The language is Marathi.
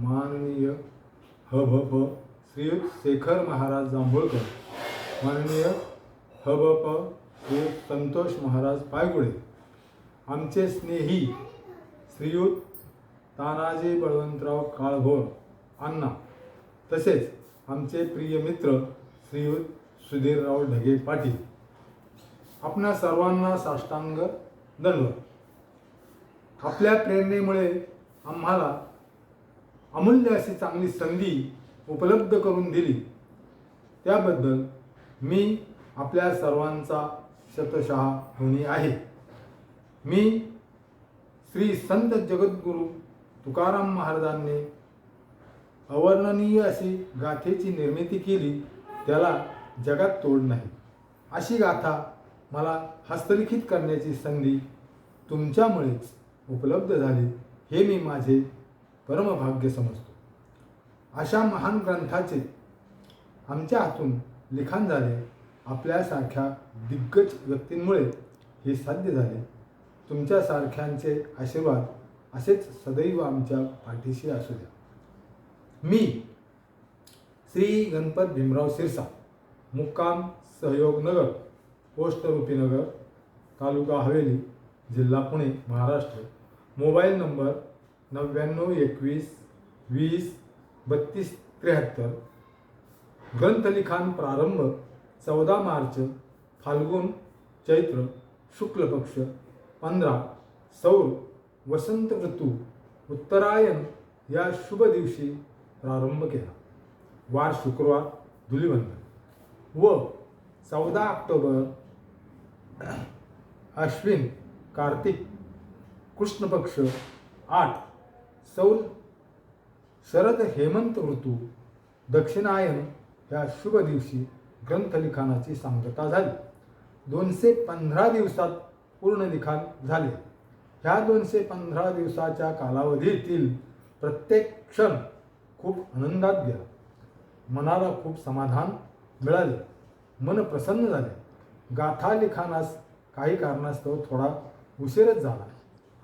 माननीय हभप श्रीयुत शेखर महाराज जांभूळकर, माननीय हभप श्रीयुत संतोष महाराज पायगुळे, आमचे स्नेही श्रीयुत तानाजी बळवंतराव काळभोर अण्णा, तसेच आमचे प्रिय मित्र श्रीयुत सुधीरराव ढगे पाटील, आपणा सर्वांना साष्टांग दंडवत. आपल्या प्रेरणेमुळे आम्हाला अमूल्य अशी चांगली संधी उपलब्ध करून दिली, त्याबद्दल मी आपल्या सर्वांचा शतशः ऋणी आहे. मी श्री संत जगद्गुरू तुकाराम महाराजांनी अवर्णनीय अशी गाथेची निर्मिती केली, त्याला जगात तोड नाही. अशी गाथा मला हस्तलिखित करण्याची संधी तुमच्यामुळेच उपलब्ध झाली, हे मी माझे परमभाग्य समजतो. अशा महान ग्रंथाचे आमच्या हातून लिखाण झाले. आपल्यासारख्या दिग्गज व्यक्तींमुळे हे साध्य झाले. तुमच्यासारख्यांचे आशीर्वाद असेच सदैव आमच्या पाठीशी असू द्या. मी श्री गणपत भीमराव सिरसा, मुक्काम सहयोग नगर, पोस्ट रुपीनगर, तालुका हवेली, जिल्हा पुणे, महाराष्ट्र. Mobile number 9921203273. ग्रंथलिखाण प्रारंभ 14 मार्च फाल्गुन चैत्र शुक्ल पक्ष 15 सौर वसंत ऋतू उत्तरायण या शुभ दिवशी प्रारंभ केला. वार शुक्रवार धुलिवंदन व 14 ऑक्टोबर अश्विन कार्तिक कृष्ण पक्ष 8 सौर शरद हेमंत ऋतू दक्षिणायन या शुभ दिवशी ग्रंथलिखाणाची सांगता झाली. 215 दिवसात पूर्ण लिखाण झाले. ह्या 215 दिवसाच्या कालावधीतील प्रत्येक क्षण खूप आनंदात गेला. मनाला खूप समाधान मिळाले, मन प्रसन्न झाले. गाथा लिखाणास काही कारणास्तव थोडा उशीरच झाला.